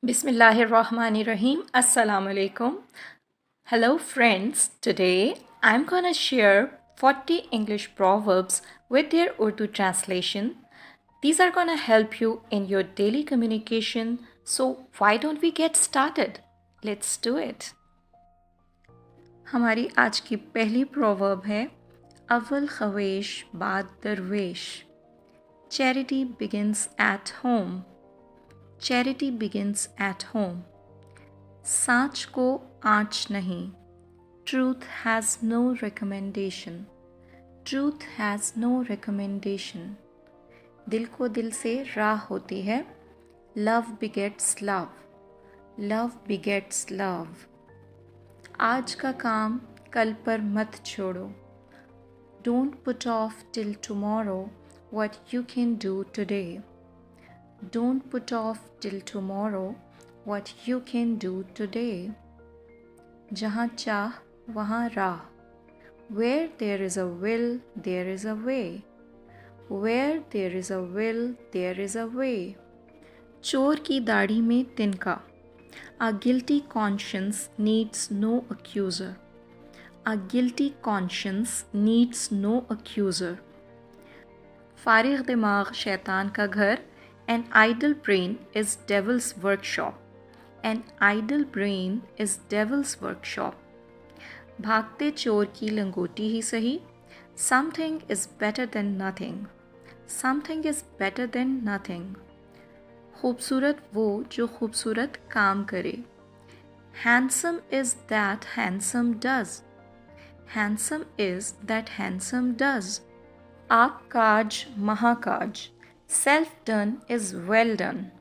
Bismillahirrahmanirrahim. Assalamu alaikum. Hello friends. Today I'm gonna share 40 English proverbs with their Urdu translation. These are gonna help you in your daily communication. So why don't we get started? Let's do it. हमारी आज की पहली proverb है अव्वल ख्वेश बाद दरवेश. Charity begins at home. Charity begins at home. सांच को आँच नहीं. Truth has no recommendation. Truth has no recommendation. दिल को दिल से राह होती है. Love begets love. Love begets love. आज का काम कल पर मत छोड़ो. Don't put off till tomorrow what you can do today. Don't put off till tomorrow what you can do today. जहाँ चाह वहाँ राह. Where there is a will, there is a way. Where there is a will, there is a way. चोर की दाढ़ी में तिनका. A guilty conscience needs no accuser. A guilty conscience needs no accuser. फारिग दिमाग शैतान का घर. An idle brain is devil's workshop. An idle brain is devil's workshop. भागते चोर की लंगोटी ही सही. Something is better than nothing. Something is better than nothing. खूबसूरत वो जो खूबसूरत काम करे. Handsome is that handsome does. Handsome is that handsome does. आप काज महाकाज. Self done is well done.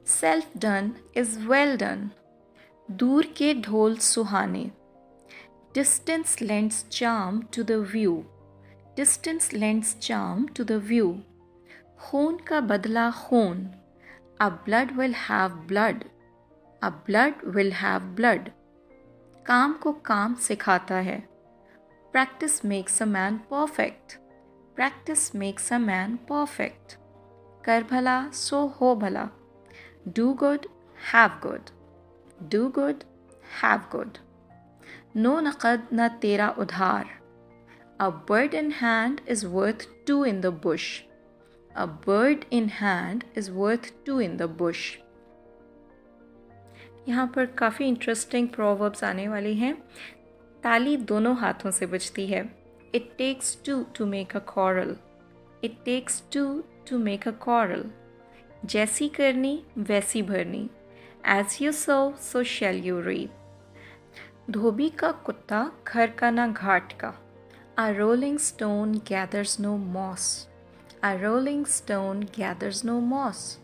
Self done is well done. दूर के ढोल सुहाने. Distance lends charm to the view. Distance lends charm to the view. खून का बदला खून. A blood will have blood. A blood will have blood. काम को काम सिखाता है. Practice makes a man perfect. Practice makes a man perfect. कर भला सो हो भला. Do good, have good. Do good, have good. No नक़द न तेरा उधार. A bird in hand is worth two in the bush. A bird in hand is worth two in the bush. यहाँ पर काफ़ी इंटरेस्टिंग प्रोवर्ब्स आने वाली हैं. ताली दोनों हाथों से बजती है. It takes two to make a quarrel. It takes two to make a quarrel. जैसी करनी वैसी भरनी. As you sow, so shall you reap. धोबी का कुत्ता घर का ना घाट का. A rolling stone gathers no moss. A rolling stone gathers no moss.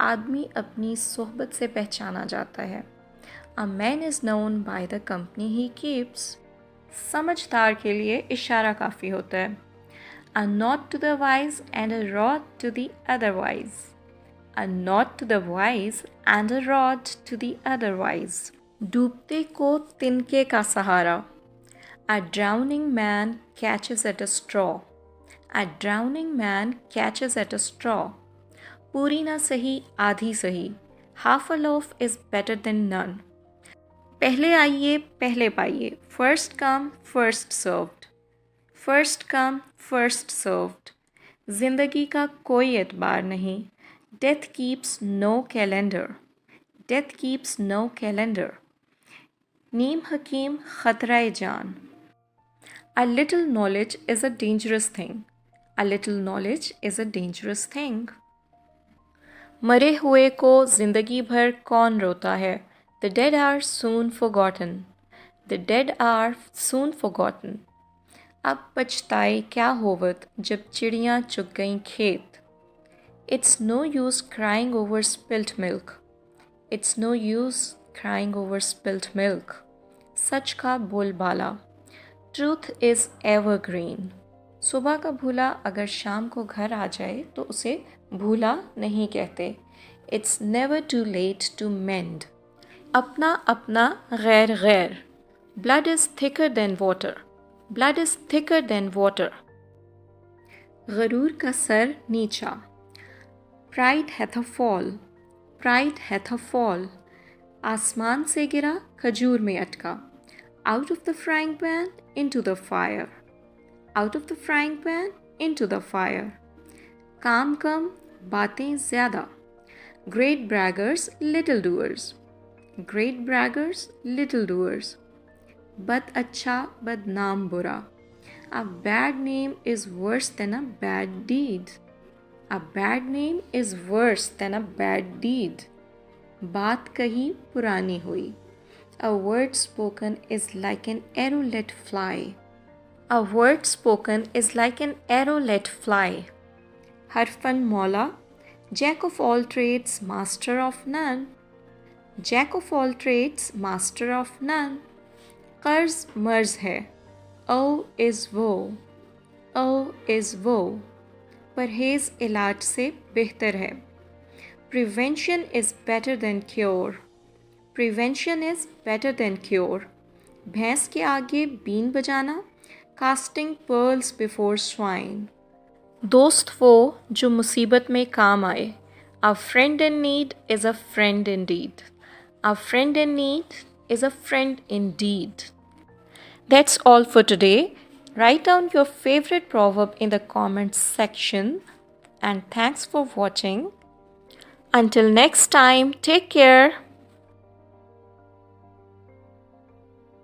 आदमी अपनी सोहबत से पहचाना जाता है. A man is known by the company he keeps. समझदार के लिए इशारा काफ़ी होता है. A nod to the wise and a rod to the otherwise. A nod to the wise and a rod to the otherwise. डूबते को तिनके का सहारा. A drowning man catches at a straw. A drowning man catches at a straw. पूरी ना सही आधी सही. Half a loaf is better than none. पहले आइए पहले पाइए. First come, first served. First come, first served. ज़िंदगी का कोई एतबार नहीं. Death keeps no calendar. Death keeps no calendar. नीम हकीम खतराए जान. A little knowledge is a dangerous thing. A little knowledge is a dangerous thing. मरे हुए को ज़िंदगी भर कौन रोता है. The dead are soon forgotten. The dead are soon forgotten. अब पछताए क्या होवत जब चिड़ियाँ चुग गईं खेत. It's no use crying over spilt milk. It's no use crying over spilt milk. सच का बोलबाला. Truth is evergreen. सुबह का भूला अगर शाम को घर आ जाए तो उसे भूला नहीं कहते. It's never too late to mend. अपना अपना गैर गैर. Blood is thicker than water. Blood is thicker than water. गरूर का सर नीचा. Pride hath a fall. Pride hath a fall. आसमान से गिरा खजूर में अटका. Out of the frying pan into the fire. Out of the frying pan into the fire. काम कम बातें ज़्यादा. Great braggers, little doers. Great braggers, little doers. बद अच्छा बदनाम बुरा. A bad name is worse than a bad deed. A bad name is worse than a bad deed. बात कही पुरानी हुई. A word spoken is like an arrow let fly. A word spoken is like an arrow let fly. Harfan Mola, Jack of all trades, master of none. Jack of all trades, master of none. कर्ज मर्ज है. O is woe. O is woe. परहेज इलाज से बेहतर है. Prevention is better than cure. Prevention is better than cure. भैंस के आगे बीन बजाना. Casting pearls before swine. दोस्त वो जो मुसीबत में काम आए. A friend in need is a friend indeed. A friend in need is a friend indeed. That's all for today. Write down your favorite proverb in the comments section. And thanks for watching. Until next time, take care.